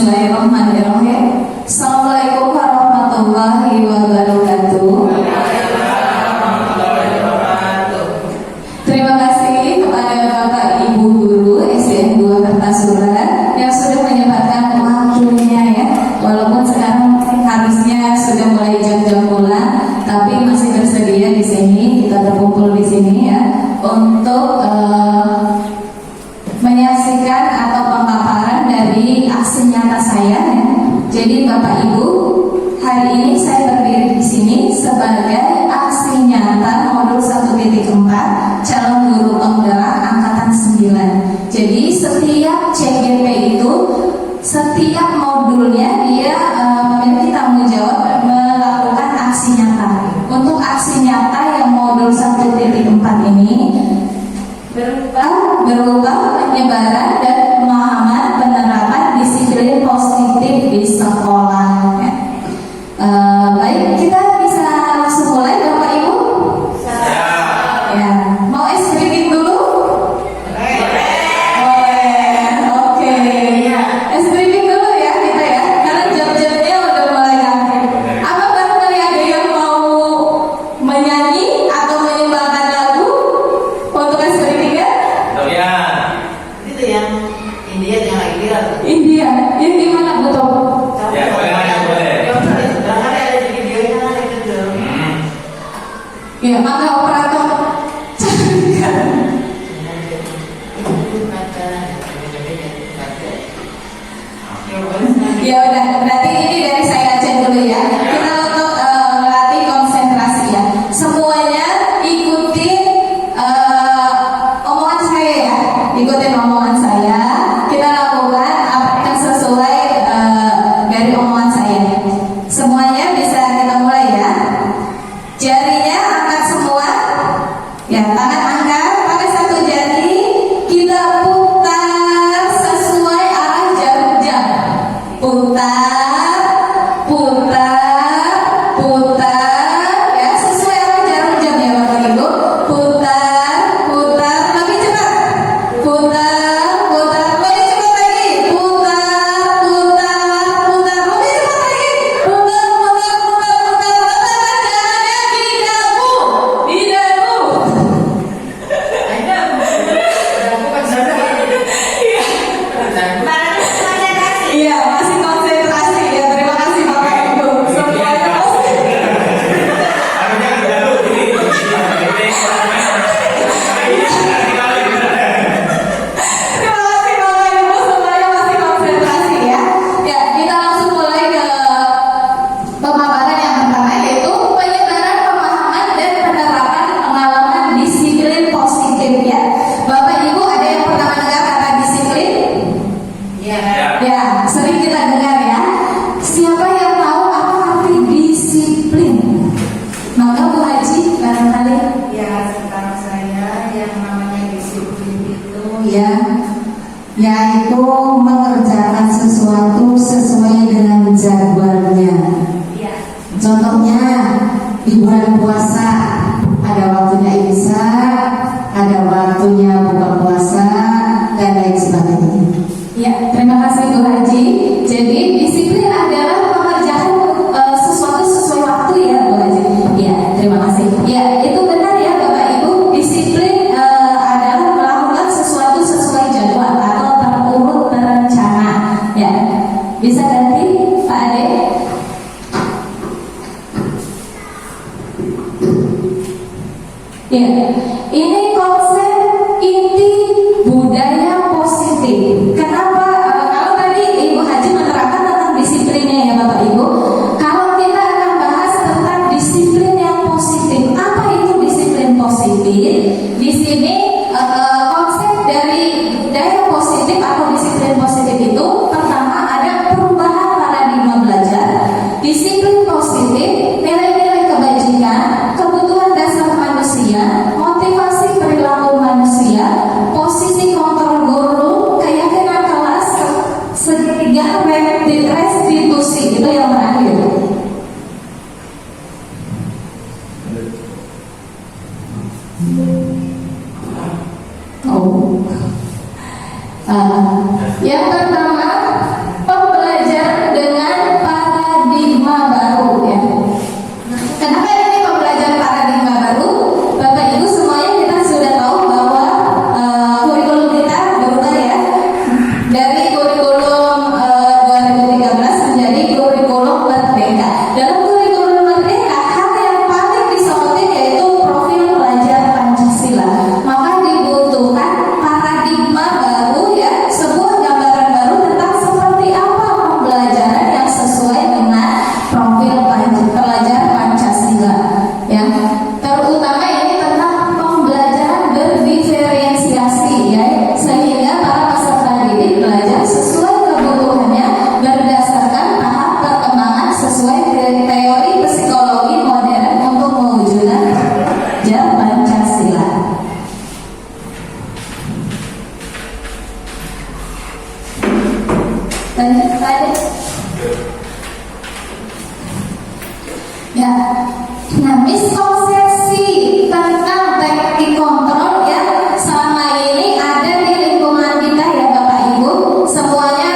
Bismillahirrahmanirrahim. Assalamualaikum warahmatullahi wabarakatuh. Terima kasih kepada Bapak Ibu Guru SDN 2 Kertasuran yang sudah menyempatkan waktunya ya. Walaupun sekarang harusnya sudah mulai jam-jam pulang, tapi masih bersedia di sini, kita terkumpul di sini ya untuk menyaksikan atau pemaparan dari aksi nyata saya ya. Jadi Bapak Ibu, hari ini saya berdiri di sini sebagai aksi nyata modul 1.4 calon guru penggerak angkatan 9. Jadi setiap CGP itu, setiap modulnya dia memiliki tanggung jawab melakukan aksi nyata. Untuk aksi nyata yang modul 1.4 ini berupa penyebaran dan pemahaman penerapan disiplin positif di sekolah ya. Baik, kita bisa langsung mulai Bapak Ibu? Ya, mau es briefing dulu? Boleh, oke. Es briefing dulu ya kita ya, karena jam-jamnya udah mulai akhir. Apa barangkali ada yang mau menyanyi atau menyumbangkan lagu untuk es briefingnya? Itu yang India yang lagi viral. India, yang gimana betul? Ya, boleh. Ya, maka operator ya udah, berarti ini dari saya aja dulu ya. Kita untuk melatih konsentrasi ya. Semuanya ikutin omongan saya ya. Ikutin omongan saya. Kita lakukan apa yang sesuai dari omongan saya. Semuanya bisa kita mulai ya. Jarinya angkat semua. Ya, tangan angkat pakai satu jari. Kita putar sesuai arah jarum jam. Putar, putar, putar. Ya, sesuai arah jarum jam ya Bapak Ibu. Putar, putar, tapi cepat. Putar, putar, lebih cepat lagi. Putar, putar, putar, lebih cepat lagi. Putar, putar, putar, putar. Letakkan jalannya di dagu, di dagu. Iya, masih konsentrasi ya. Terima kasih Bapak Ibu. Semuanya terima kasih Bapak Ibu, semuanya masih konsentrasi ya. Ya, kita langsung mulai ke pemaparan yang pertama, yaitu penyebaran pemahaman dan penerapan pengalaman disiplin positif ya. Bapak Ibu, ada yang pernah mendengar kata disiplin? Ya, sering kita dengar ya. Siapa yang tahu apa arti disiplin? Maka Bu Haji barangkali Setahu saya yang namanya disiplin itu yaitu mengerjakan sesuatu sesuai dengan jadwalnya. Contohnya di bulan puasa ada waktunya imsak, ada waktunya buka puasa dan lain sebagainya. Ya, terima kasih Bu Haji. Jadi disiplin adalah pengerjaan sesuatu sesuai waktu ya Bu Haji. Ya, terima kasih. Ya, itu benar ya Bapak Ibu. Disiplin adalah melakukan sesuatu sesuai jadwal atau terurut terencana. Ya, bisa ganti Pak Ade. Ya, ini konsep inti budaya positif. Kenapa? Kalau tadi Ibu Haji menerapkan tentang disiplinnya ya Bapak Ibu. Kalau kita akan bahas tentang disiplin yang positif, apa itu disiplin positif? Di sini konsep dari budaya positif atau disiplin positif itu pertama ada perubahan paradigma belajar. Disiplin positif, nilai-nilai kebajikan, kebutuhan dasar manusia, motivasi perilaku manusia, posisi kontrol guru, keyakinan kelas, segitiga restitusi, itu yang terakhir. Yang pertama, pembelajaran Nah, miskonsepsi tentang teknik kontrol yang selama ini ada di lingkungan kita ya Bapak Ibu, semuanya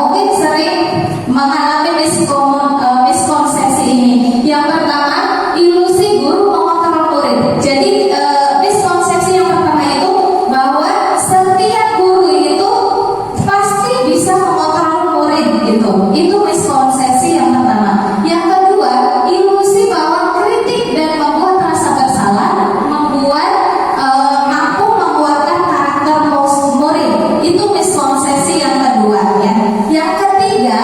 mungkin sering mengalami miskonsepsi ini. Yang pertama, ilusi guru mengontrol murid. Jadi miskonsepsi yang pertama itu bahwa setiap guru itu pasti bisa mengontrol murid gitu. Itu miskonsepsi yang pertama. Yang kedua, ilusi bahwa kritik dan membuat rasa bersalah membuat mampu menguatkan karakter murid. Itu miskonsepsi yang kedua ya. Yang ketiga,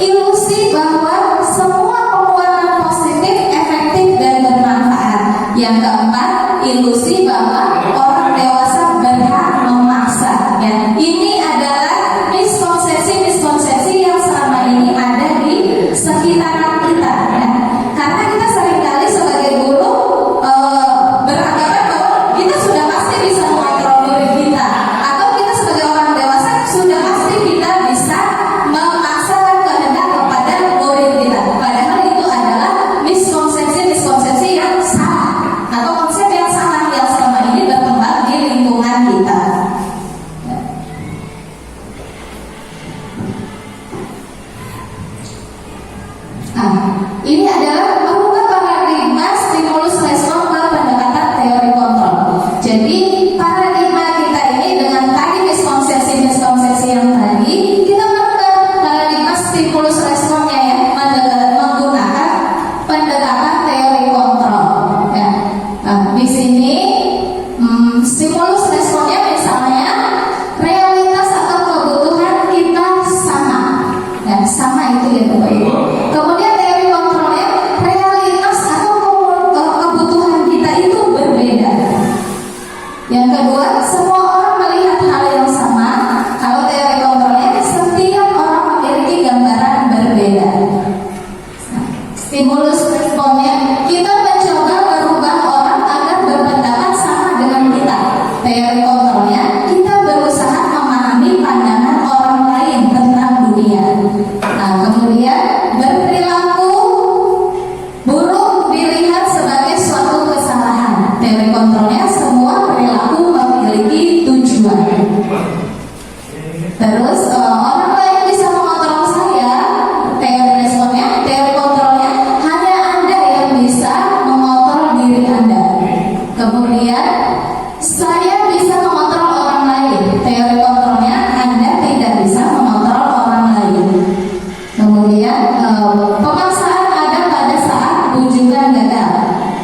ilusi bahwa semua penguatan positif efektif dan bermanfaat. Yang keempat, ilusi bahwa orang dewasa berhak memaksa ya. Ini adalah miskonsepsi yang selama ini ada di sekitaran kita ya. Karena kita seringkali sebagai guru beranggapan bahwa kita sudah pasti bisa mengontrol murid kita, atau kita sebagai orang dewasa sudah pasti kita bisa memaksakan kehendak kepada murid kita. Padahal itu adalah miskonsepsi yang salah, atau konsep yang salah yang selama ini berkembang di lingkungan kita. Ini adalah merubah paradigma stimulus respon ke pendekatan teori kontrol. Jadi paradigma kita ini dengan tadi miskonsepsi yang tadi, kita merubah paradigma stimulus responnya ya, menggunakan pendekatan teori kontrol. Ya. Di sini stimulus responnya misalnya realitas atau kebutuhan kita sama, dan sama itu ya Bapak Ibu. Kemudian teori kontrolnya realitas atau kebutuhan kita itu berbeda. Yang kedua, semua orang melihat hal yang sama. Kalau teori kontrolnya setiap orang memiliki gambaran berbeda. Stimulus responnya kita mencoba merubah orang agar berpendapat sama dengan kita. Teori kontrolnya kita berusaha memahami pandangan orang lain tentang dunia. Kemudian berperilaku buruk dilihat sebagai suatu kesalahan. Teori kontrolnya semua perilaku memiliki tujuan. Terus orang lain bisa mengontrol saya. Teori kontrolnya hanya Anda yang bisa mengontrol diri Anda. Kemudian saya bisa mengontrol orang lain. Teori kontrolnya Anda tidak bisa mengontrol orang lain. Kemudian pemaksaan ada pada saat bujukan gagal.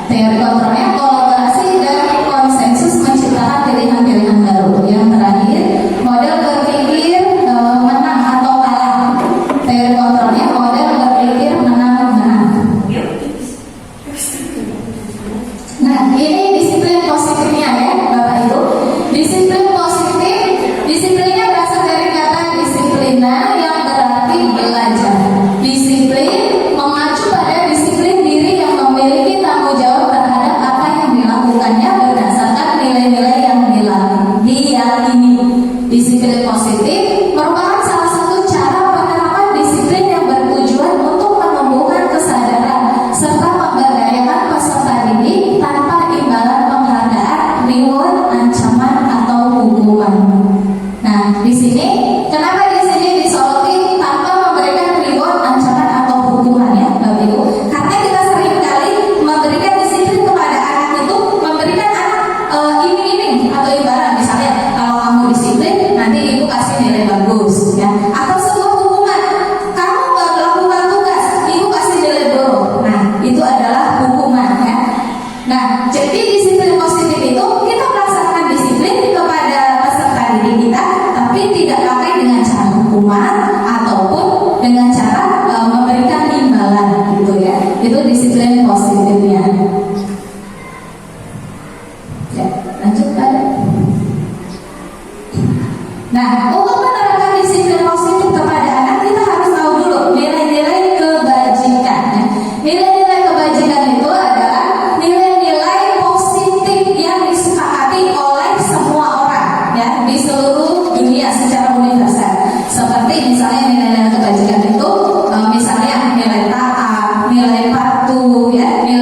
Teori kontrolnya kolaborasi dan konsensus menciptakan pilihan-pilihan baru. Yang terakhir, model berpikir menang atau kalah. Teori kontrolnya model berpikir menang-menang. Nah, ini disiplin positifnya ya Bapak Ibu. Disiplin positif, disiplinnya berasal dari kata disiplina yang berarti belajar. Disiplin mengacu pada disiplin diri yang memiliki tanggung jawab terhadap apa yang dilakukannya berdasarkan nilai-nilai yang diyakini. Disiplin positif merupakan salah satu cara penerapan disiplin yang bertujuan untuk menumbuhkan kesadaran serta memberdayakan peserta didik tanpa imbalan penghargaan, reward, ancaman atau hukuman. Nah, di sini kenapa di sini disoroti tanpa memberikan reward, ancaman atau hukuman ya Bapak Ibu? Karena kita seringkali memberikan disiplin kepada anak itu memberikan anak iming-iming atau imbalan. Misalnya kalau kamu disiplin nanti ibu kasih nilai bagus ya, atau sebuah hukuman, kamu nggak melakukan tugas ibu kasih nilai buruk. Nah, itu adalah hukuman ya. Nah, jadi disiplin positif itu kita melaksanakan disiplin kepada peserta didik kita, tapi tidak pakai dengan cara hukuman ataupun dengan cara memberikan imbalan gitu ya. Itu disiplin positifnya. Ya, lanjut Pak. Nah, untuk menerapkan disiplin positif kepada anak, kita harus tahu dulu nilai-nilai kebajikan ya. Nilai-nilai kebajikan itu adalah nilai-nilai positif yang disepakati oleh semua orang ya di seluruh dunia secara universal. Seperti misalnya nilai-nilai kebajikan itu misalnya nilai taat, nilai patuh ya, nilai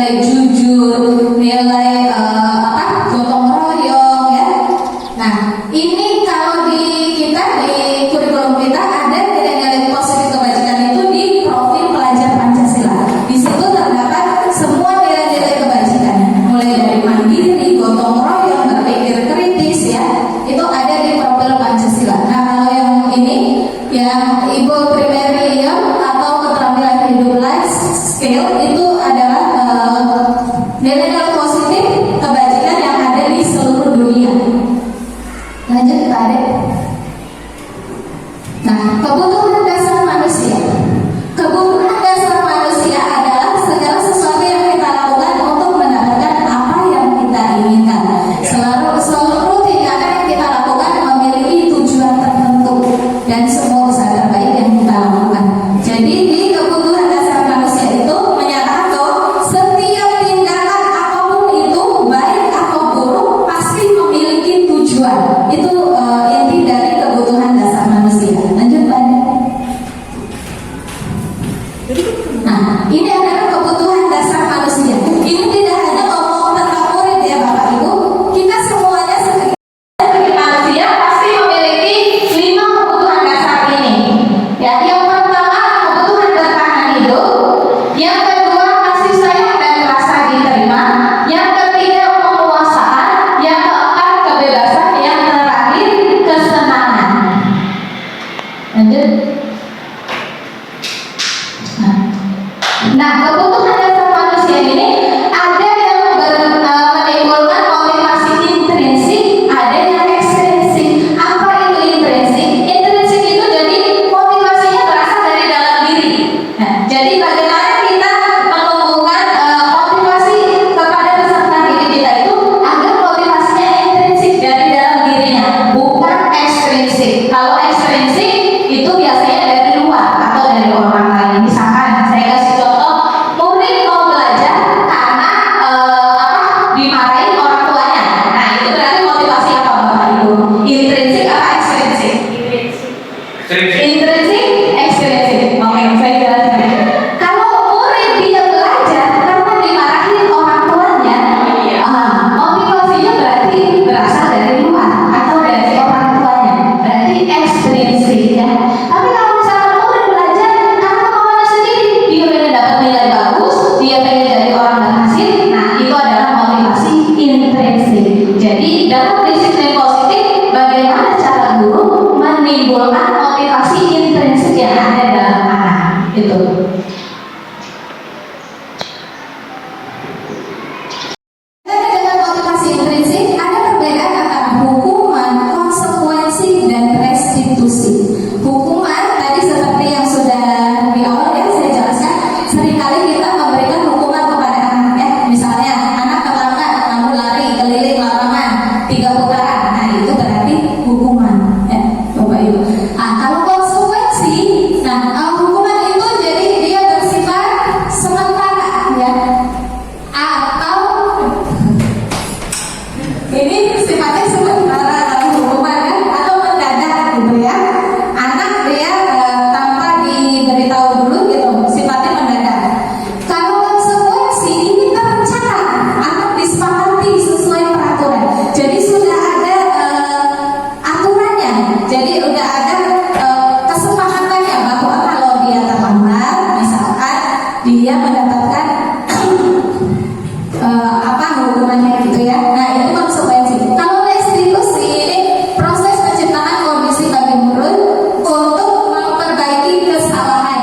namanya gitu ya. Nah itu konsekuensi. Kalau restitusi ini proses penciptaan kondisi bagi buruh untuk memperbaiki kesalahan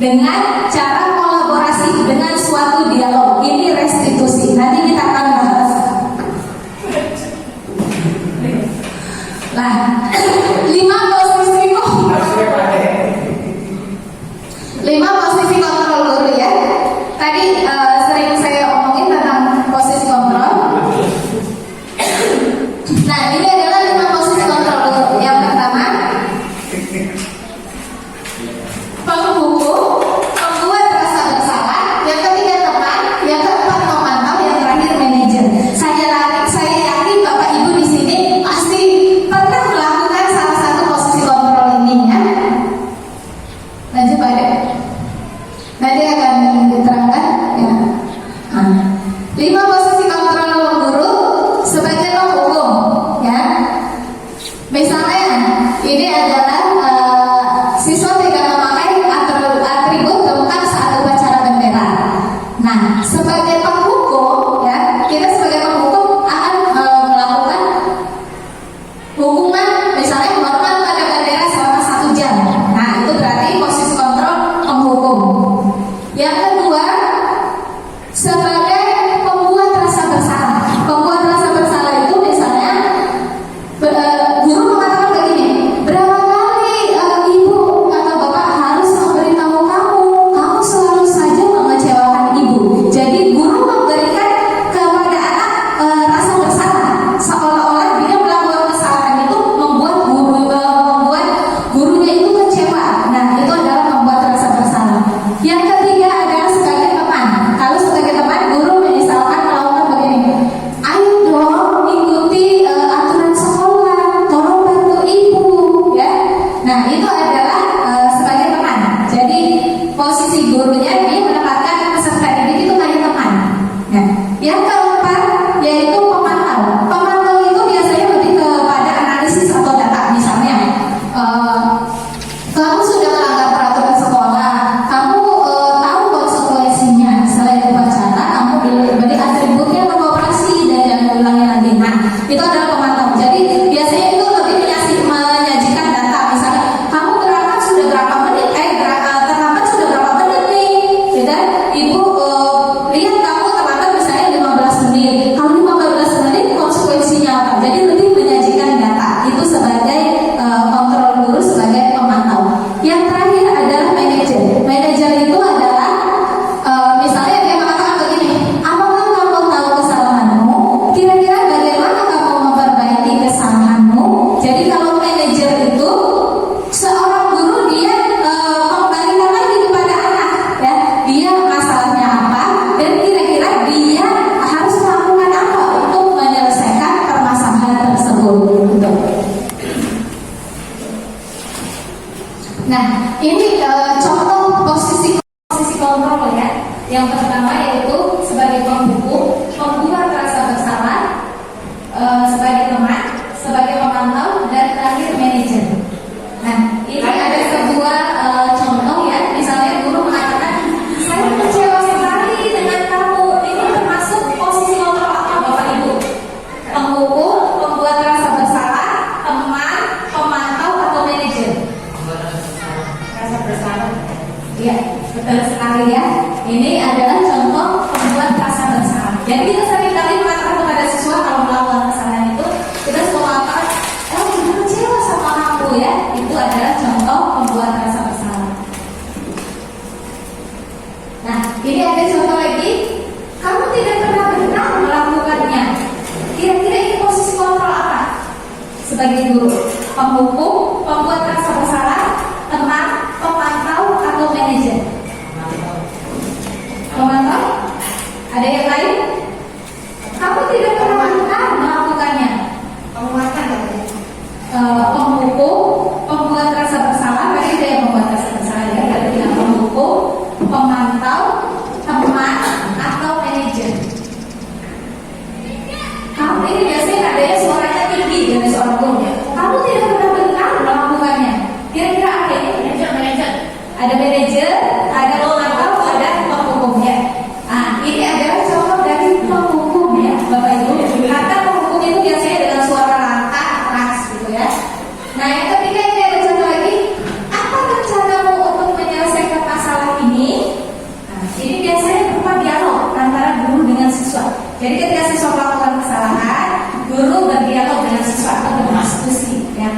dengan cara kolaborasi dengan suatu dialog. Ini restitusi. Nanti kita akan bahas. Nah, 5 posisi kontrol guru ya. Tadi sering saya omongin tentang posisi kontrol. Nah, ini adalah 5 posisi kontrol guru. Yang pertama, penghukum, pembuat rasa bersalah. Yang ketiga teman. Yang keempat pemantau. Yang terakhir manajer. Saya yakin Bapak Ibu di sini pasti pernah melakukan salah satu posisi kontrol ini ya. Lanjut Pak Ade. Nanti akan diterangkan ya. 5 posisi kontrol guru sebagai penghukum ya. Misalnya ini adalah siswa tidak memakai atribut lengkap saat upacara bendera. Nah, sebagai penghukum ya, kita sebagai penghukum akan melakukan hukuman misalnya menghormat pada bendera selama 1 jam. Nah, itu berarti posisi kontrol penghukum. Yang kedua, sebagai pembuat rasa bersalah. Pembuat rasa bersalah itu misalnya guru mengatakan begini, berapa kali ibu atau bapak harus memberitahu kamu selalu saja mengecewakan ibu. Jadi guru memberikan kepada anak rasa bersalah, seolah-olah dia melakukan kesalahan itu membuat gurunya itu kecewa. Nah, itu adalah membuat rasa bersalah. Yang ketiga adalah sebagai teman. Kalau sebagai teman, guru misalkan melakukan begini, ayo dong ikuti aturan sekolah, tolong bantu ibu ya. Nah, itu adalah sebagai teman. Jadi posisi gurunya dia menempatkan peserta didik itu kayak teman. Nah, yang keempat yaitu pemantau. Pemantau itu biasanya lebih kepada analisis atau data. Misalnya kamu sudah melanggar peraturan sekolah, kamu tahu konsekuensinya. Selain upacara, kamu beri atributnya ke koperasi dan jangan ulangi lagi. Nah, itu adalah pemantau. Jadi biasanya itu lebih menyajikan data. Misalnya kamu terlambat sudah berapa menit, terlambat sudah berapa menit nih, gitu. Ibu lihat kamu terlambat misalnya 15 menit. Kalau 15 menit konsekuensinya apa? Jadi lebih menyajikan data. Itu sebagai kontrol guru, sebagai pemantau. Yang terakhir adalah manajer. Manajer itu adalah misalnya dia mengatakan begini, apakah kamu tahu kesalahanmu? Kira-kira bagaimana kamu memperbaiki kesalahanmu? Jadi kalau manajer itu seorang guru, dia kembalikan lagi kepada anak ya, dia masalahnya apa dan kira-kira dia harus melakukan apa untuk menyelesaikan permasalahan tersebut gitu. Nah, ini contoh posisi kontrol ya. Yang pertama yaitu sebagai penghukum, pembuat rasa bersalah, sebagai teman, sebagai pemantau, dan terakhir manajer. Nah, ini ada sebuah contoh ya. Misalnya guru mengatakan, saya kecewa sekali dengan kamu. Ini termasuk posisi kontrol apa Bapak Ibu? Penghukum, pembuat rasa bersalah, teman, pemantau, atau manajer? Rasa bersalah. Iya, betul sekali ya. Ini adalah contoh pembuat rasa bersalah. Jadi kita seringkali mengatakan kepada siswa kalau melakukan kesalahan itu, kita suka mengatakan, ibu kecewa sama kamu ya. Itu adalah contoh pembuat rasa bersalah. Nah, ini ada contoh lagi. Kamu tidak pernah benar melakukannya. Kira-kira ini posisi kontrol apa? Sebagai guru, penghukum, pembuat rasa bersalah, teman, pemantau, atau manajer? Pemantau? Ada yang lain? Kamu tidak pernah benar melakukannya. Penguatan Penghukum, pembuat rasa bersalah. Tadi ada yang membuat rasa bersalah ya. Tadi tidak penghukum, pemantau, teman, atau manajer. Kamu ini biasanya ada yang suaranya tinggi dari seorang guru ya. Kamu tidak pernah benar melakukannya. sini biasanya berupa dialog antara guru dengan siswa. Jadi ketika siswa melakukan kesalahan, guru berdialog dengan siswa atau berdiskusi, ya.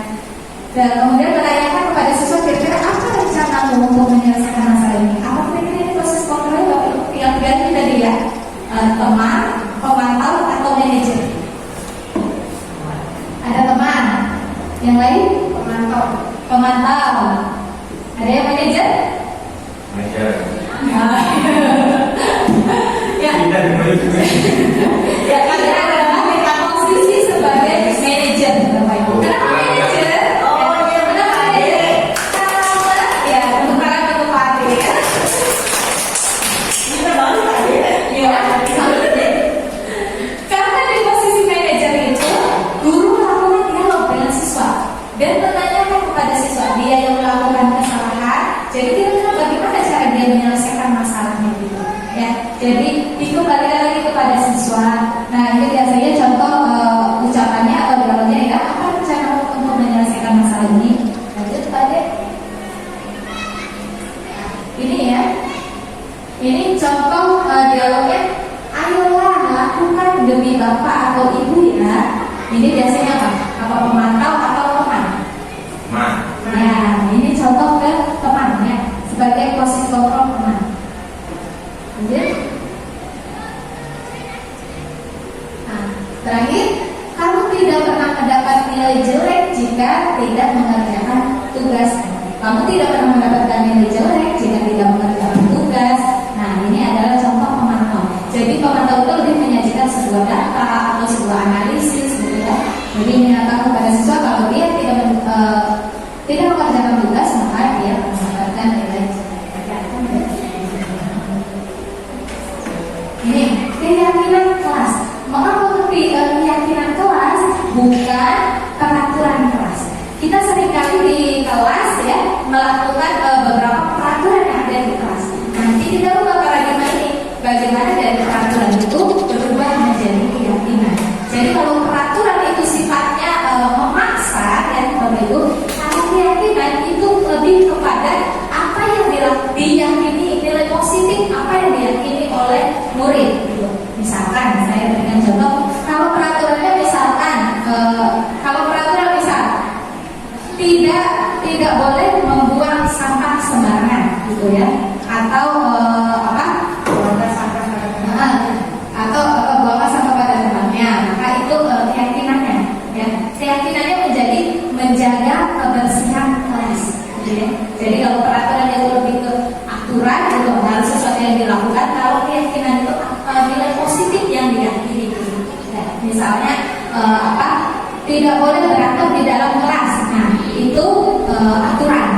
Dan kemudian menanyakan kepada siswa kira-kira apa rencanamu untuk menyelesaikan masalah ini? Apa kira-kira ini proses kontrol yang berarti tadi ya, teman, pemantau atau manajer? Ada teman, yang lain pemantau. Ada yang manajer? Ya. Ya, kalian adalah kita posisi sebagai manajer, Bapak Ibu. Kenapa manajer? Kenapa manajer? Ya, untuk para penumpang ya. Kita baru tadi. Ya, karena di posisi manajer itu, guru melakukan dialog dengan siswa dan menanyakan kepada siswa dia yang melakukan kesalahan. Jadi kira-kira bagaimana cara dia menyelesaikan masalahnya gitu, ya. Jadi dikembalikan lagi kepada siswa. Nah, ini biasanya contoh ucapannya atau dialognya ya. Apa rencana untuk menyelesaikan masalah ini? Lanjut pada ini ya. Ini contoh dialognya. Ayolah lakukan demi bapak atau ibu ya. Ini biasanya apa pemantau atau teman? Nah, ini contoh ke temannya sebagai posisi kontrol teman. Lanjut. Nah, terakhir, kamu tidak pernah mendapat nilai jelek jika tidak mengerjakan tugas. Kamu tidak pernah mendapatkan nilai jelek jika tidak mengerjakan tugas. Nah, ini adalah contoh pemantau. Jadi pemantau itu lebih menyajikan sebuah data atau sebuah analisis, gitu ya. Jadi menyatakan kepada siswa kalau dia tidak mengerjakan tugas, maka dia mendapatkan nilai jelek. Ini keyakinan kelas. Mengapa keyakinan kelas bukan peraturan kelas? Kita seringkali di kelas ya melakukan beberapa peraturan yang ada di kelas. Nanti kita ubah paradigma ini, bagaimana dari peraturan itu berubah menjadi keyakinan. Jadi kalau peraturan itu sifatnya memaksa dan begitu, kalau keyakinan itu lebih kepada apa yang diyakini, nilai positif apa yang diyakini oleh murid gitu. Misalkan saya berikan contoh, kalau peraturannya misalkan tidak boleh membuang sampah sembarangan gitu ya, atau buangkan sampah pada tempatnya, maka itu keyakinannya ya, keyakinannya menjaga kebersihan kelas gitu ya. Jadi kalau peraturan itu lebih ke aturan itu harus sesuatu yang dilakukan, kalau keyakinan itu nilai positif yang diyakini gitu. Ya, misalnya tidak boleh berantem di dalam kelas. Nah, itu aturan.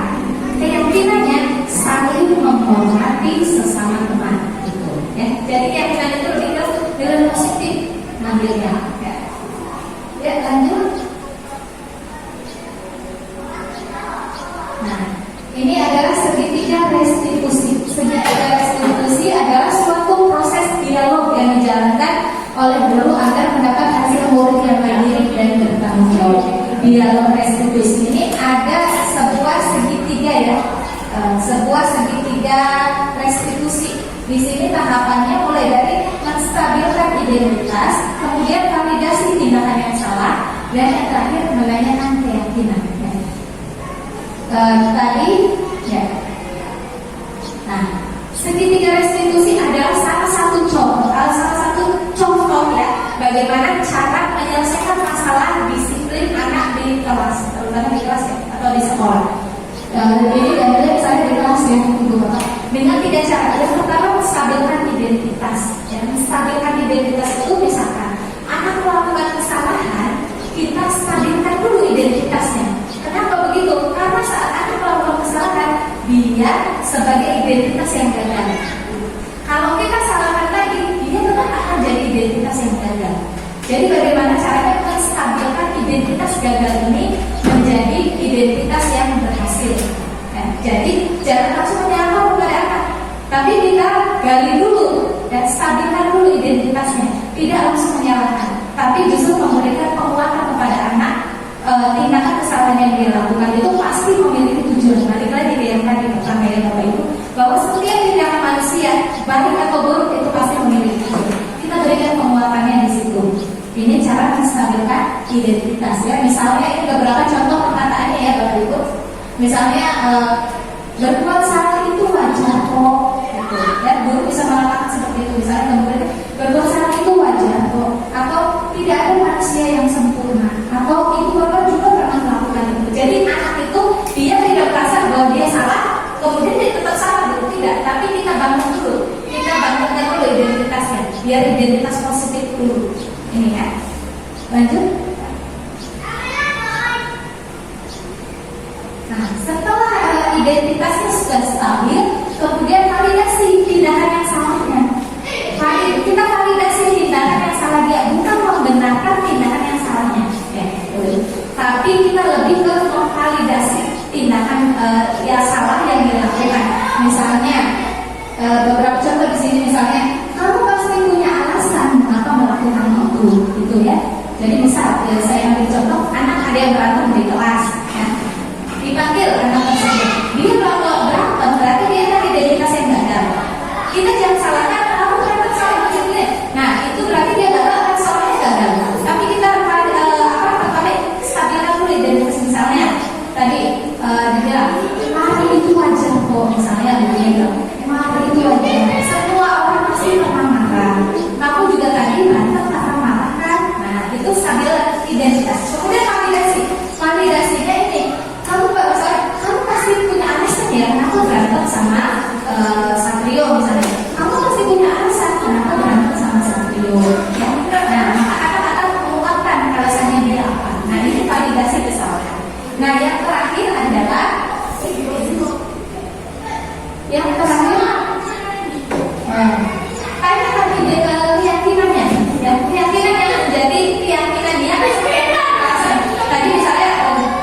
Keyakinannya saling menghormati sesama teman gitu. Ya, jadi keyakinan itu lebih ke nilai positif ngambilnya. Ya, lanjut. Nah, ini adalah segitiga restitusi. Segitiga restitusi adalah suatu proses dialog yang dijalankan oleh guru agar mendapat hasil murid yang mandiri dan bertanggung jawab. Dialog restitusi ini ada sebuah segitiga ya, sebuah segitiga restitusi. Di sini tahapannya mulai dari menstabilkan identitas, kemudian validasi tindakan yang salah, dan yang terakhir menanyakan keyakinan. Tadi ya. Nah, segitiga restitusi adalah salah satu contoh ya bagaimana cara menyelesaikan masalah disiplin anak di kelas, terutama di kelas ya, atau di sekolah. Ini dalilnya misalnya di kelas ya, Ibu Bapak. Dengan 3 cara. Yang pertama, menstabilkan identitas. Ya, menstabilkan identitas itu misalkan anak melakukan kesalahan, kita stabilkan dulu identitasnya. Kenapa begitu? Karena saat anak melakukan kesalahan, dia sebagai identitas yang gagal. Kalau kita salahkan lagi, dia tetap akan jadi identitas yang gagal. Jadi bagaimana caranya menstabilkan identitas gagal ini menjadi identitas yang berhasil? Nah, jadi jangan langsung menyalahkan kepada anak, tapi kita gali dulu dan stabilkan dulu identitasnya. Tidak langsung menyalahkan, tapi justru memberikan penguatan kepada anak. Tindakan kesalahan yang dilakukan itu pasti memiliki tujuan. Balik lagi yang tadi pertama ya Bapak Ibu, bahwa setiap tindakan manusia baik identitas ya. Misalnya ini beberapa contoh perkataannya ya Bapak Ibu. Misalnya berbuat salah itu wajar kok, gitu. Ya, guru bisa mengatakan seperti itu. Misalnya kemudian berbuat salah itu wajar kok, atau tidak ada manusia yang sempurna, atau ibu bapak juga pernah melakukan itu. Jadi anak itu dia tidak merasa bahwa dia salah, kemudian dia tetap salah dulu, tidak. Tapi kita bangun dulu, kita bangunkan dulu identitasnya, biar identitas positif dulu. Ini ya, lanjut. Nah, setelah identitasnya sudah stabil, kemudian validasi tindakan yang salahnya. Kita validasi tindakan yang salah dia, bukan membenarkan tindakan yang salahnya. Tapi kita lebih ke memvalidasi tindakan yang salah yang dilakukan. Misalnya beberapa contoh di sini, misalnya kamu pasti punya alasan mengapa melakukan itu, gitu ya. Jadi misal saya ambil contoh, anak ada yang berantem di kelas. Dipanggil anak tersebut, dia kalau berantem berarti dia kan identitas yang gagal. Kita jangan salahkan kamu ternyata salah begini. Nah itu berarti dia gagal kan soalnya gagal. Tapi kita pertama stabilkan dulu identitas. Misalnya tadi dibilang lari itu wajar kok, misalnya dia bilang lari itu wajar. Semua orang pasti pernah marah. Kamu juga tadi berantem karena marah kan. Nah itu stabil identitas. Kemudian validasinya ini. Kamu pasti punya alasan ya kenapa berantem sama Satrio misalnya. Kamu pasti punya alasan kenapa berantem sama Satrio. Ya. Nah, maka akan mengungkapkan alasannya dia apa. Nah, ini validasi kesalahan. Nah, yang terakhir adalah tanyakan keyakinannya. Ya, keyakinan yang menjadi keyakinan dia. Tadi misalnya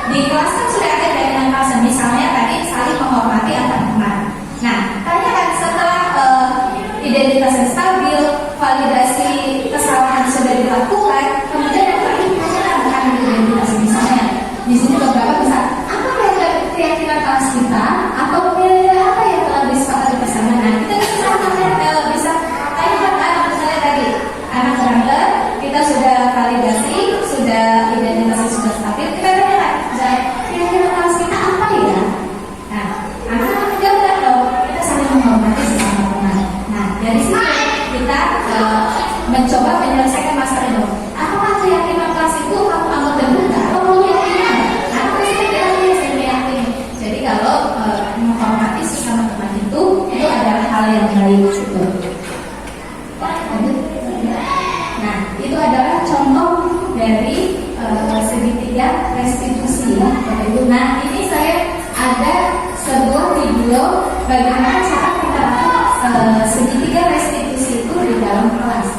di kelas kan sudah ada keyakinan palsu, misalnya tadi saling menghormati antar teman. Nah, tanyakan setelah identitasnya stabil, validasi kesalahan sudah dilakukan, kemudian yang terakhir tanyakan identitas. Misalnya di sini beberapa bisa apa keyakinan kelas kita atau nilai apa yang telah disepakati bersama. Nah, kita bisa tanyakan misalnya tadi anak berantem, kita sudah validasi, sudah identitasnya sudah stabil, kita tanyakan kira-kira kelas kita apa ya? Nah, anak-anak menjawab dong, kita saling menghormati sesama teman. Nah, dari sini kita mencoba menyelesaikan masalah itu. Apakah keyakinan kelas itu kamu anggap benar nggak? Atau kamu yakin? Nah, pasti kita saya meyakini. Jadi kalau menghormati sesama teman itu adalah hal yang baik gitu. Nah, itu adalah contoh dari segitiga restitusi ya Bapak Ibu. Nah, ini saya ada sebuah video bagaimana cara kita segitiga restitusi itu di dalam kelas.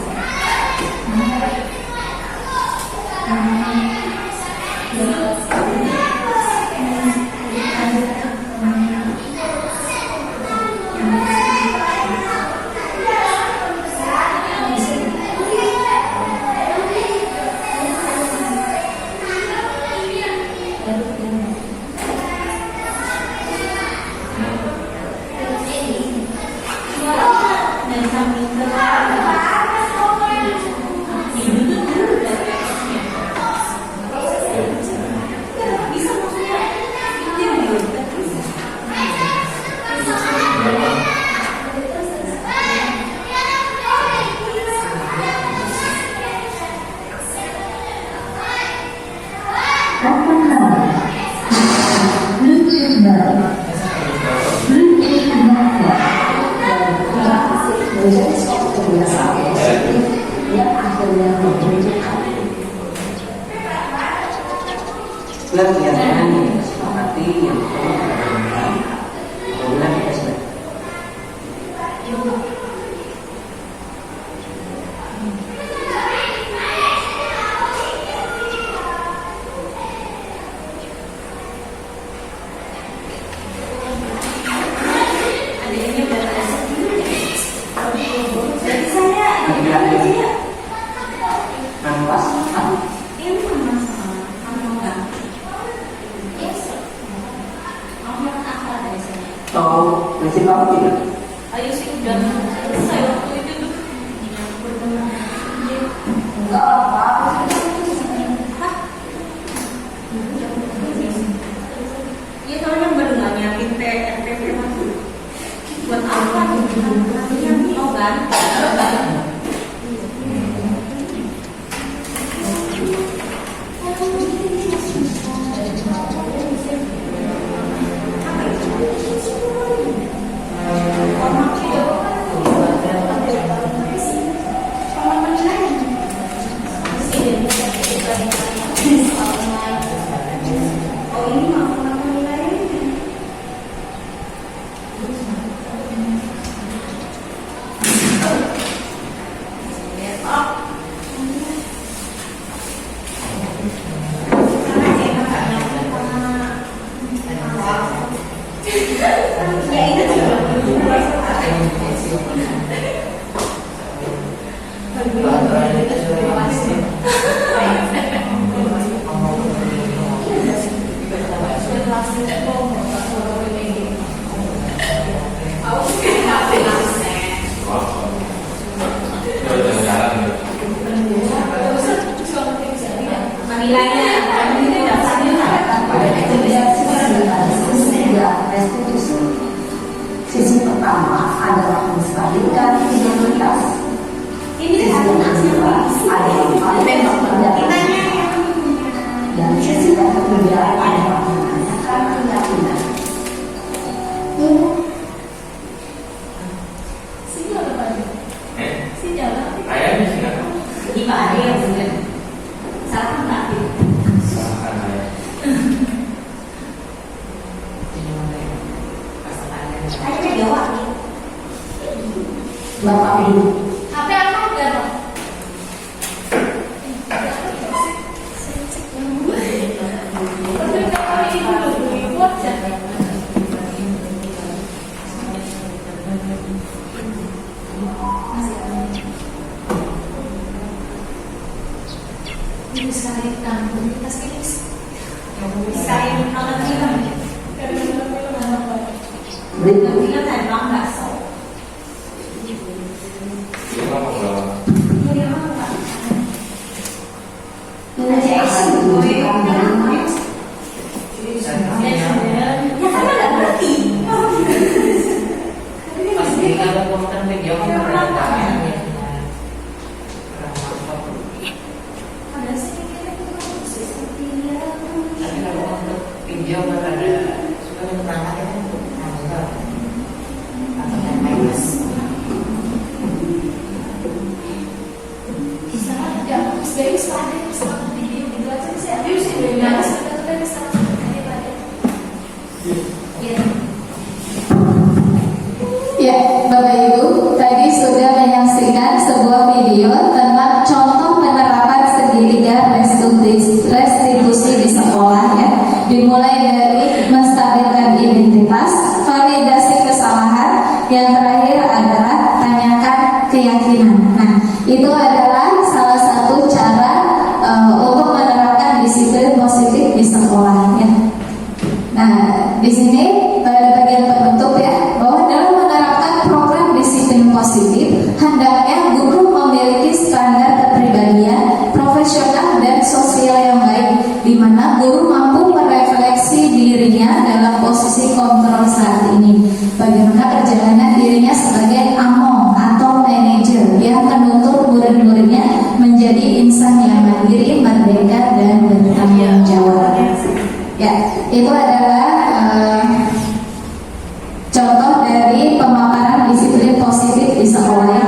Ayo sih udah selesai waktu itu tuh. Enggak apa-apa. Mau kan? Sisi pertama adalah menstabilkan identitas. Sisi kedua adalah faktor pendapatan. Dan sisi ketiga adalah menanyakan keyakinan. Bapak Ibu, Ya, Bapak Ibu, tadi sudah menyaksikan sebuah video tentang contoh penerapan segitiga restitusi di sekolah ya. Dimulai dari menstabilkan identitas, validasi kesalahan, yang terakhir adalah tanyakan keyakinan. Nah, itu adalah salah satu cara untuk menerapkan disiplin positif di sekolah ya. Nah, di sini pada bagian penutup ya, bahwa dalam menerapkan program disiplin positif, hendaknya guru memiliki standar kepribadian, profesional dan sosial yang baik, di mana guru mampu merefleksi dirinya dalam posisi kontrol saat ini. Bagaimana perjalanan dirinya sebagai among atau manajer yang menuntut murid-muridnya menjadi insan yang mandiri, merdeka dan bertanggung jawab. Ya, itu adalah contoh dari pemaparan disiplin positif di sekolah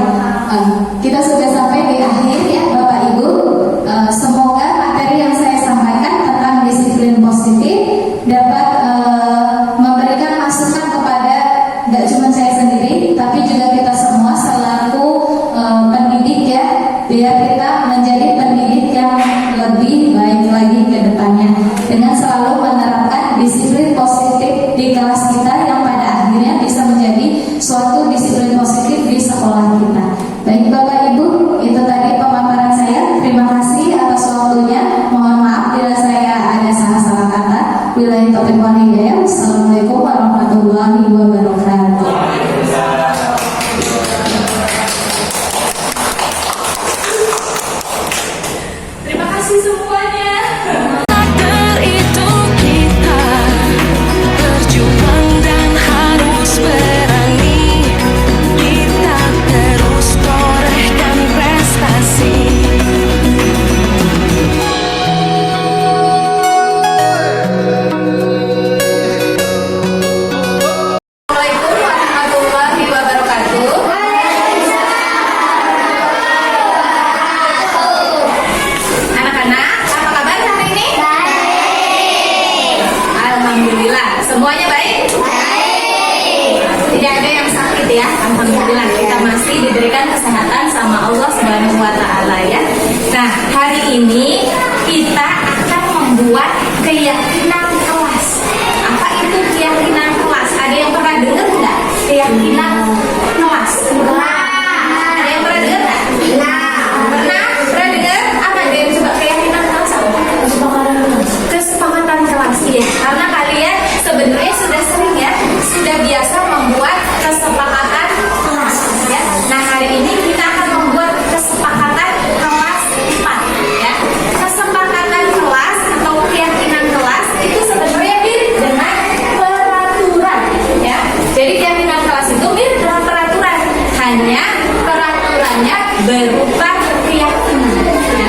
berupa keyakinan. Ya.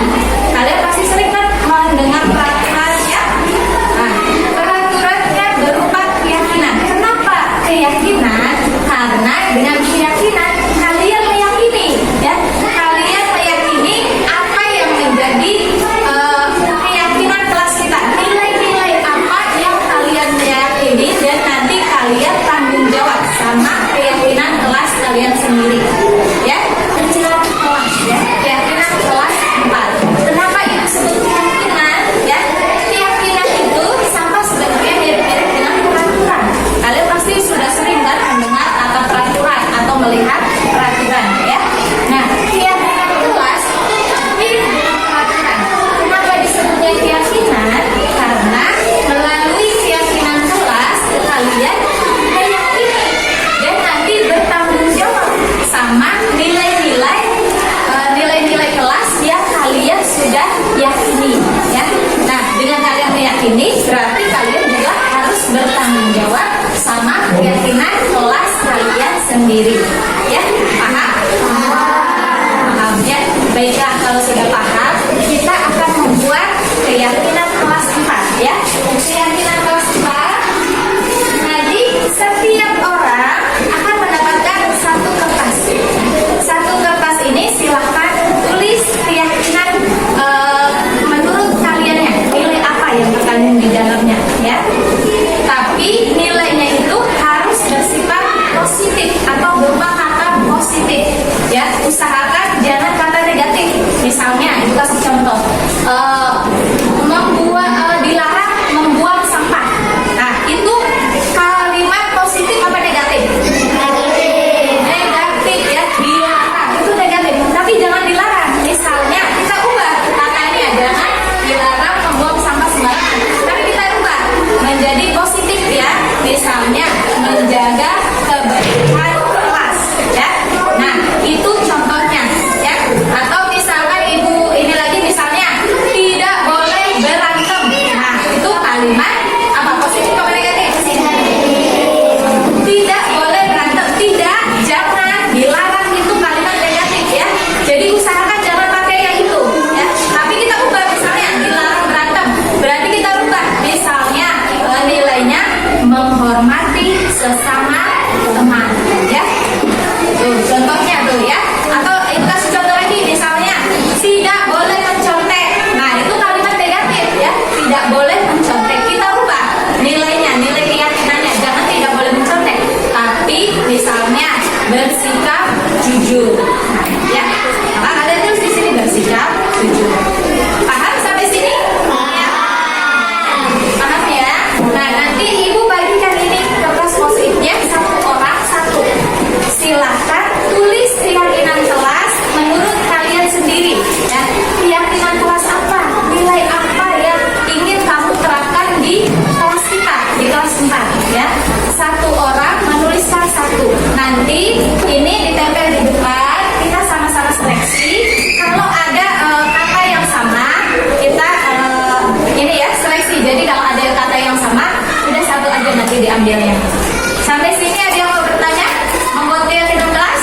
Kalian pasti sering kan mendengar peraturannya. Nah, peraturannya berupa keyakinan. Kenapa keyakinan? Karena dengan keyakinan kalian meyakini, ya. Kalian meyakini apa yang menjadi keyakinan kelas kita. Nilai-nilai apa yang kalian meyakini dan nanti kalian tanggung jawab sama keyakinan kelas kalian sendiri. Ya, keyakinan kelas, ya. Keyakinan kelas 4. Kenapa itu disebut keyakinan? Ya, keyakinan itu sama sebenarnya mirip-mirip dengan peraturan. Kalian pasti sudah sering kan mendengar kata peraturan atau melihat peraturan, ya. Nah, keyakinan kelas mirip dengan peraturan. Kenapa disebutnya keyakinan? Karena melalui keyakinan kelas kalian meyakini dan nanti bertanggung jawab sama nilai-nilai kelas yang kalian sudah yakini, ya. Nah, dengan kalian meyakini berarti kalian juga harus bertanggung jawab sama keyakinan kelas kalian sendiri, ya. Paham? Paham, ya. Baiklah, kalau sudah paham, kita akan membuat keyakinan kelas 4, ya. Keyakinan kelas 4. Jadi setiap orang akan mendapatkan satu kertas. Satu kertas ini silahkan tulis keyakinan menurut kaliannya, nilai apa yang terkandung di dalamnya, ya. Tapi nilainya itu harus bersifat positif atau berupa kata positif, ya. Usahakan jangan kata negatif. Misalnya, itu kasih contoh, dilarang membuang sampah. Nah, itu kalimat positif apa negatif? Negatif, ya. Dilarang itu negatif, tapi jangan dilarang. Misalnya kita ubah katanya, jangan dilarang membuang sampah sembarangan, tapi kita ubah menjadi positif, ya. Misalnya menjaga kebersihan kelas, ya. Nah, itu contohnya, ya. Atau misalkan ibu ini lagi, misalnya tidak boleh berantem. Nah, itu kalimat apa, positif apa negatif? Tidak boleh berantem. Tidak, jangan, dilarang itu kalimat negatif, ya. Jadi usahakan jangan pakai yang itu, ya. Tapi kita ubah, misalnya dilarang berantem, berarti kita ubah misalnya nilainya menghormati sesama teman, ya. Tuh contohnya tuh, ya. Atau itu kasih contoh lagi, misalnya tidak boleh mencontek. Nah, itu kalimat negatif, ya. Tidak boleh mencontek. Kita ubah nilainya, nilai keyakinannya, jangan tidak boleh mencontek, tapi misalnya bersikap jujur, ya. Maka kalian tulis di sini bersikap jujur. Paham sampai sini? Ya. Paham, ya. Nah, nanti ibu bagikan ini kertas post-itnya satu orang satu. Silahkan tulis keyakinan kelas menurut kalian sendiri, ya. Keyakinan kelas apa? Nilai apa yang ingin kamu terapkan di kelas kita, di kelas 4, ya. Satu orang menuliskan satu. Nanti ini ditempel di depan, kita sama-sama seleksi. Kalau ada kata yang sama, kita ini, ya, seleksi. Jadi kalau ada kata yang sama, udah satu aja nanti diambilnya. Sampai sini ada yang mau bertanya? Membuat keyakinan kelas?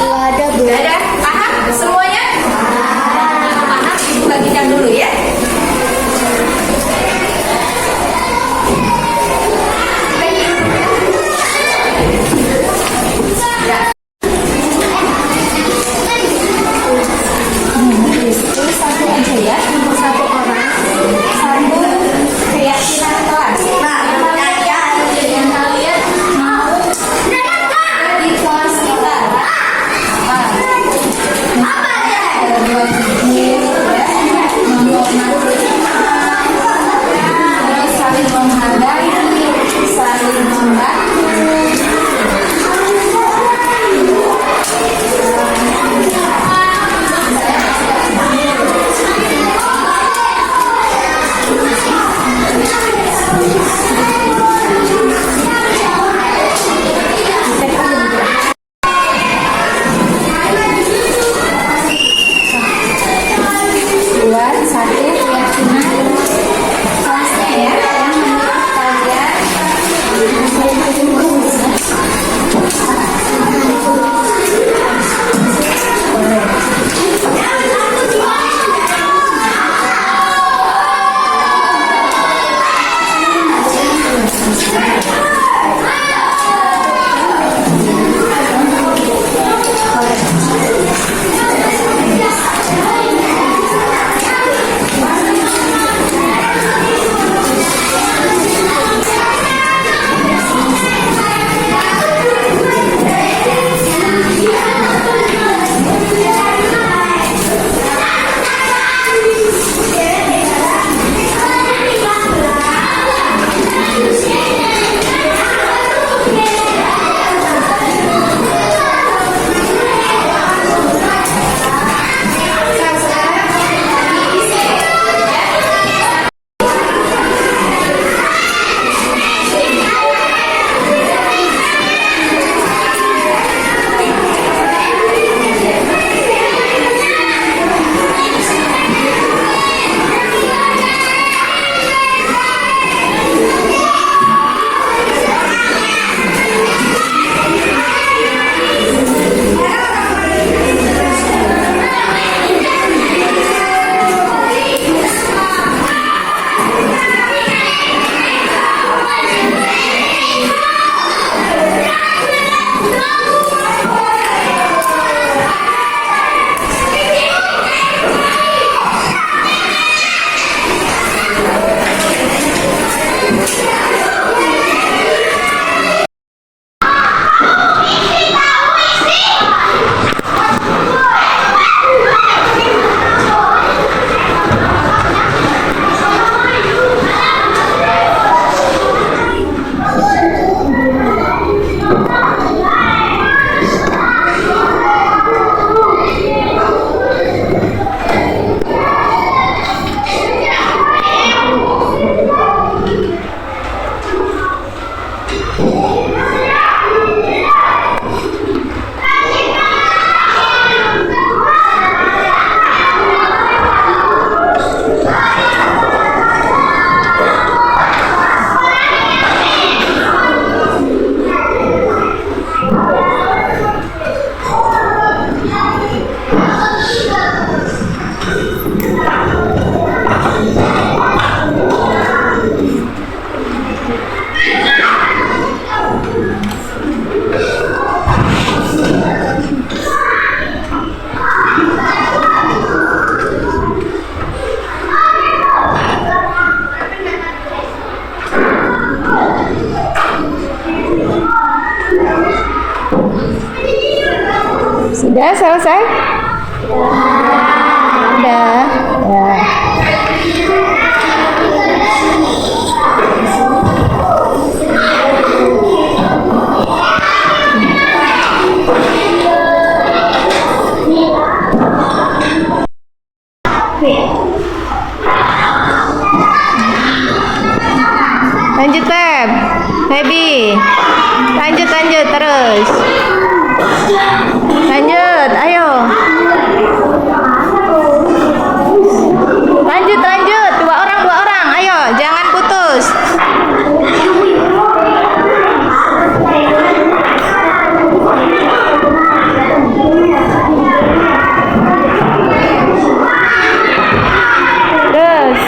Ada Bu. Udah ada? Paham semuanya? Paham? Ibu bagikan dulu, ya. Tulis satu aja, ya. Untuk satu orang, satu keyakinan kelas. Yang kalian mau di kelas kita. Ada dua buku, ya. Terus saling menghargai, saling membantu. Buat satu keyakinan selesai? Udah. Ya. Lanjut, Feb. Febi. Lanjut terus. Lanjut, ayo. Lanjut. Dua orang. Ayo, jangan putus. Terus.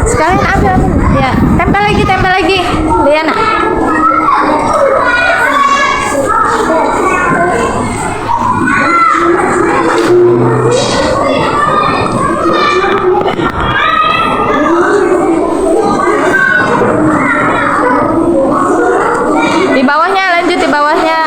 Sekalian ambil. Ya, tempel lagi. Liana. Di bawahnya, lanjut di bawahnya.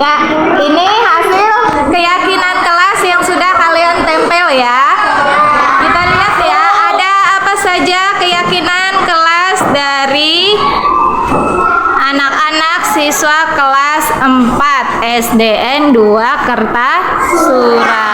Ya, ini hasil keyakinan kelas yang sudah kalian tempel ya. Kita lihat ya, ada apa saja keyakinan kelas dari anak-anak siswa kelas 4 SDN 2 Kertasura.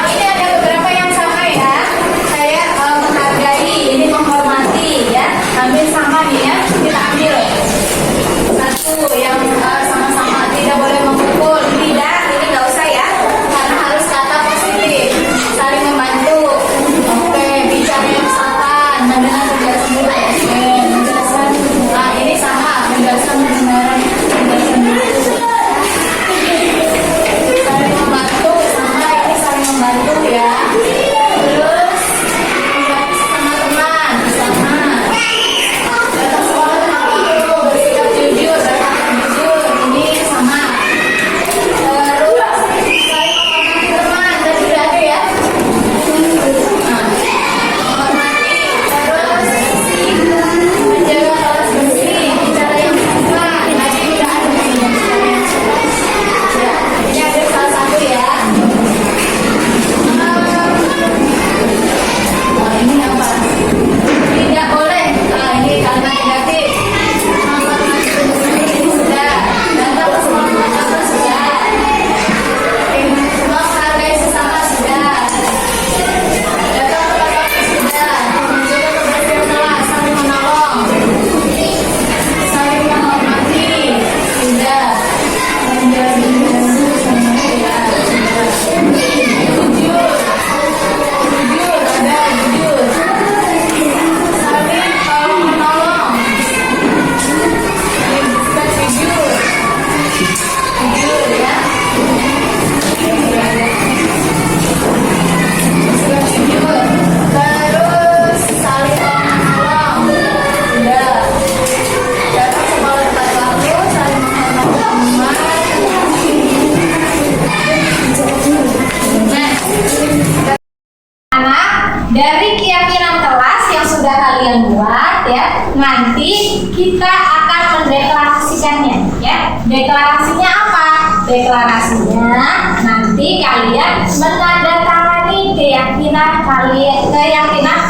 Ini ada beberapa yang sama ya. Saya menghargai, ini menghormati ya. Ambil sama nih ya. Kita ambil satu yang sama-sama tidak boleh memukul. Tidak, ini nggak usah ya. Karena harus kata positif. Saling membantu. Oke, bicara yang misalkan mendengar penjelasan dulu. Oke, menjelaskan. Nah, ini sama. Menjelaskan kebenaran. Menjelaskan dulu. Saling membantu sama ini saling membantu ya. Terus sama teman sama datang sekolah dengan waktu, bersikap jujur, nanti kita akan mendeklarasikannya ya. Deklarasinya apa? Deklarasinya nanti kalian menandatangani keyakinan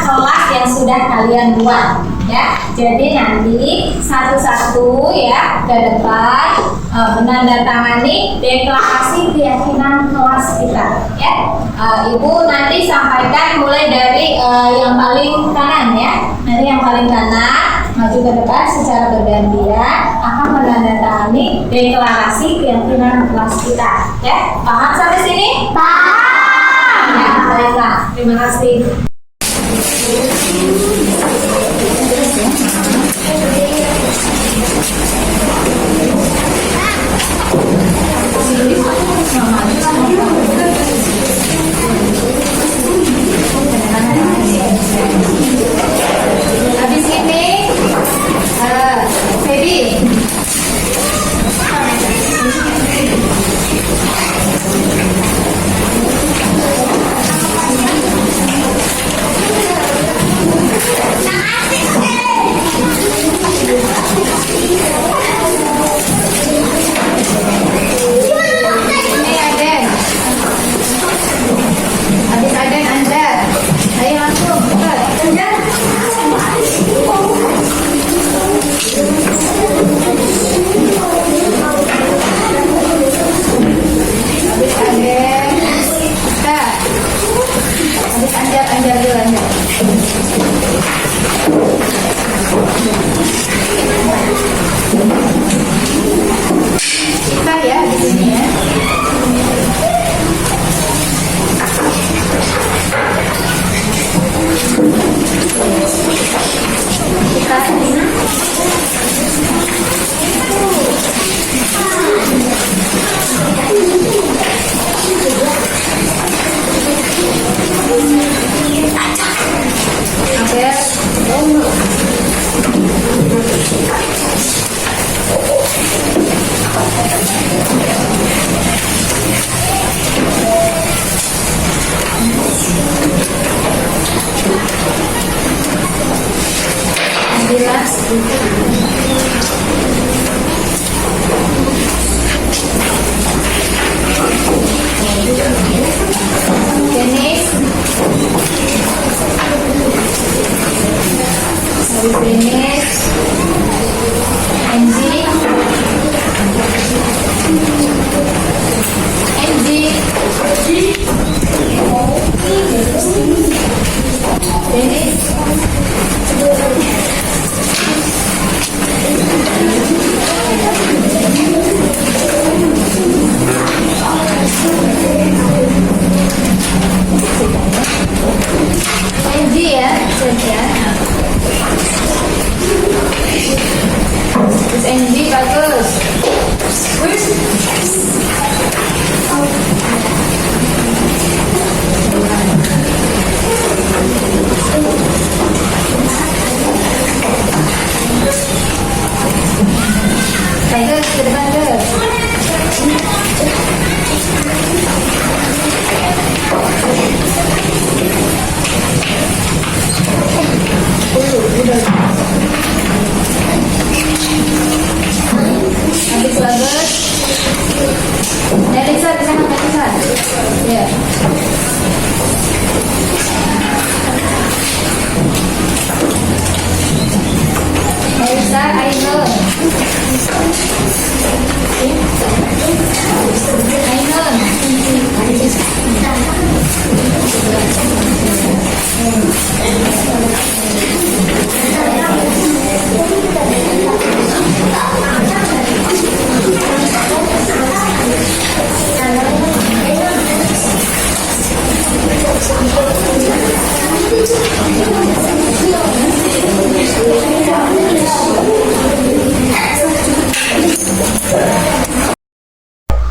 kelas yang sudah kalian buat ya. Jadi nanti satu-satu ya ke depan menandatangani deklarasi keyakinan kelas kita ya. Ibu nanti sampaikan mulai dari yang paling kanan ya. Nanti yang paling kanan maju ke depan secara bergantian akan menandatangani deklarasi keyakinan kelas kita ya. Paham sampai sini? Paham. Ya, baiklah. Terima kasih. Habis ini, Feby. Ini Aden. Habis Aden Anda. Ayo langsung. Cepat. Habis Aden. Kita. Habis Anjar dulu Anjar. Kita ya di sini ya.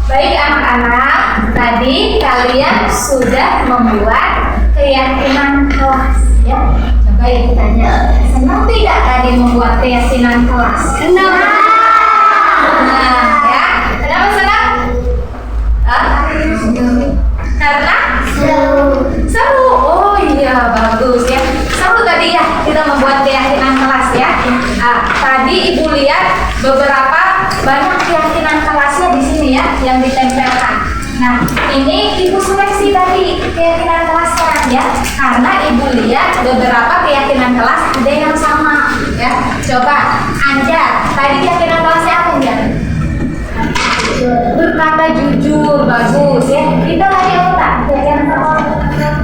Baik anak-anak, tadi kalian sudah membuat keyakinan kelas ya. Coba ibu tanya, senang tidak tadi membuat keyakinan kelas? Senang. Nah, ya. Kenapa senang? Karena seru. Oh iya, bagus ya. Seru tadi ya kita membuat keyakinan kelas ya. tadi Ibu lihat beberapa banyak keyakinan kelasnya di sini ya yang ditempelkan. Nah, ini Ibu seleksi tadi keyakinan kelasnya ya, karena Ibu lihat beberapa keyakinan kelas ada yang sama ya. Coba Anja, tadi keyakinan kelasnya apa ya? Berkata jujur, bagus ya. Kita tadi apa tak? Keyakinan kelas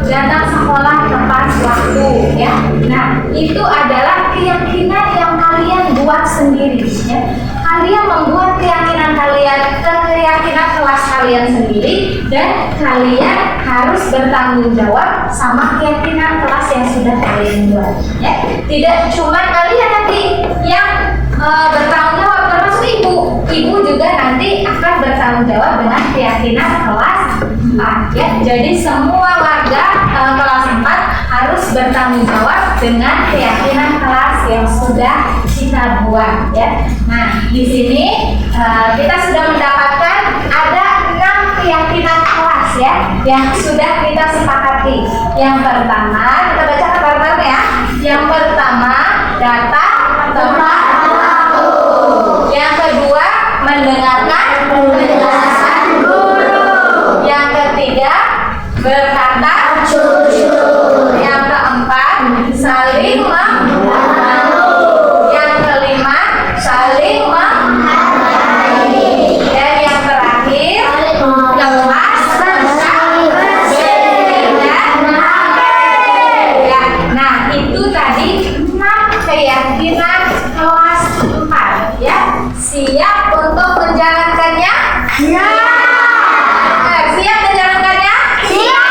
datang sekolah tepat waktu ya. Nah, itu adalah keyakinan yang kalian buat sendiri ya. Kalian membuat keyakinan kalian, keyakinan kelas kalian sendiri, dan kalian harus bertanggung jawab sama keyakinan kelas yang sudah kalian buat ya. Tidak cuma kalian nanti yang bertanggung jawab, termasuk ibu juga nanti akan bertanggung jawab dengan keyakinan kelas 4 ya. Jadi semua warga kelas 4 harus bertanggung jawab dengan keyakinan kelas yang sudah kita buat ya. Nah, di sini kita sudah mendapatkan ada 6 keyakinan kelas ya yang sudah kita sepakati. Yang pertama, kita baca kabar-kabarnya ya. Yang pertama, datang tepat waktu. Yang kedua, mendengarkan penjelasan guru. Yang ketiga, berkata jujur. Yang keempat, saling membantu. Yang kelima, saling menghargai. Dan yang terakhir, kelas ya. Nah, itu tadi 6 keyakinan kelas 4 ya. Siap untuk menjalankannya? Ya. Siap menjalankannya? Siap.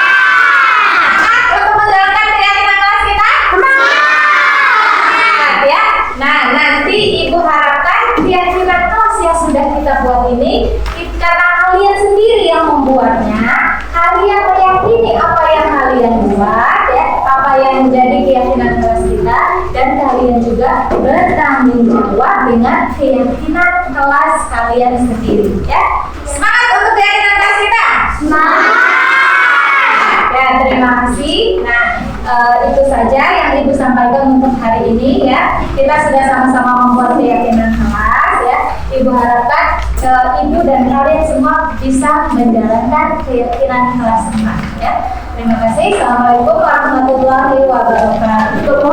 Untuk menjalankan keyakinan kelas kita? Semangat ya. Nah, nanti Ibu harapkan keyakinan kelas yang sudah kita buat ini, karena kalian sendiri yang membuatnya, kalian meyakini apa yang kalian buat ya, apa yang menjadi keyakinan kelas kita, dan kalian juga bertanggung jawab dengan keyakinan kelas kalian sendiri ya. Semangat untuk keyakinan kelas kita. Semangat. Ya, terima kasih. Nah, itu saja yang Ibu sampaikan untuk hari ini ya. Kita sudah sama-sama membuat keyakinan kelas ya. Ibu harapkan Ibu dan kalian semua bisa menjalankan keyakinan kelas 4 ya. Terima kasih. Assalamualaikum warahmatullahi wabarakatuh.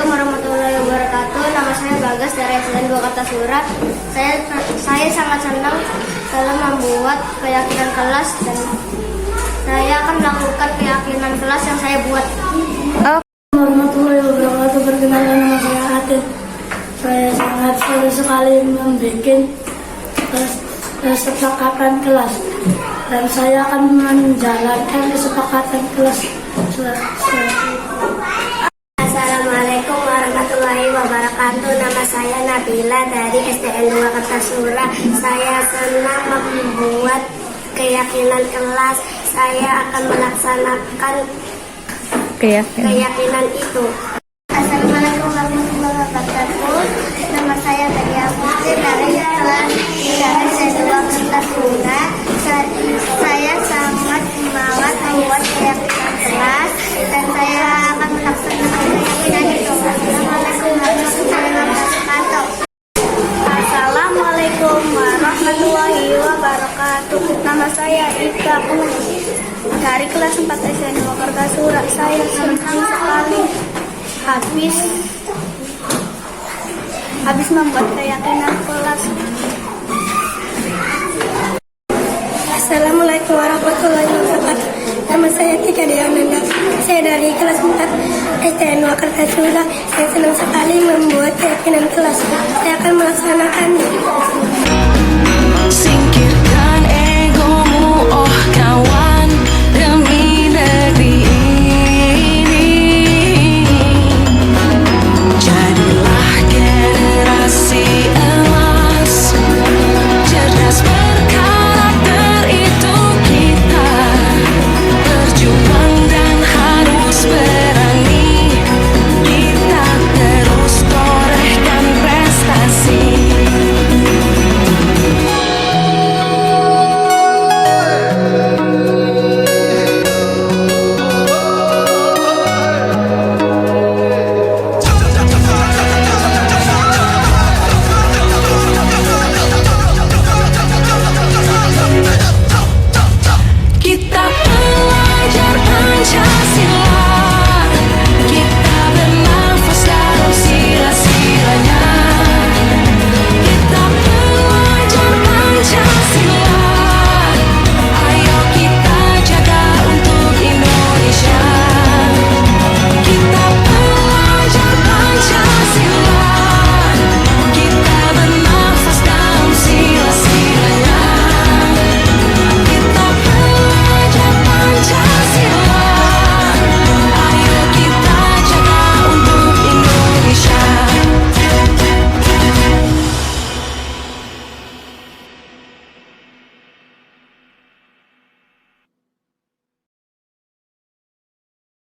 Warahmatullahi wabarakatuh. Nama saya Bagas dari SDN 2 Kartasura. Saya sangat senang dalam membuat keyakinan kelas, dan saya akan melakukan keyakinan kelas yang saya buat. Warahmatullahi wabarakatuh. Perkenalkan, nama saya Adil. Saya sangat seru sekali membuat kesepakatan kelas, dan saya akan menjalankan kesepakatan kelas. Assalamualaikum warahmatullahi wabarakatuh. Nama saya Nabila dari SDN 2 Kartasura. Saya senang membuat keyakinan kelas. Saya akan melaksanakan keyakinan itu. Assalamualaikum warahmatullahi wabarakatuh. Nama saya Nadia Putri dari kelas SDN 2 Kartasura. Saya sangat semangat membuat keyakinan kelas, dan saya akan melaksanakan keyakinan itu. Assalamualaikum warahmatullahi wabarakatuh. Assalamualaikum warahmatullahi wabarakatuh. Nama saya Ika dari kelas 4 SDN 2 Kartasura. Saya senang sekali habis membuat keyakinan kelas. Assalamualaikum warahmatullahi wabarakatuh. Nama saya Tika Deananda. Saya dari kelas 4 SDN 2 Kartasura. Saya senang sekali membuat keyakinan kelas. Saya akan melaksanakannya. Singkir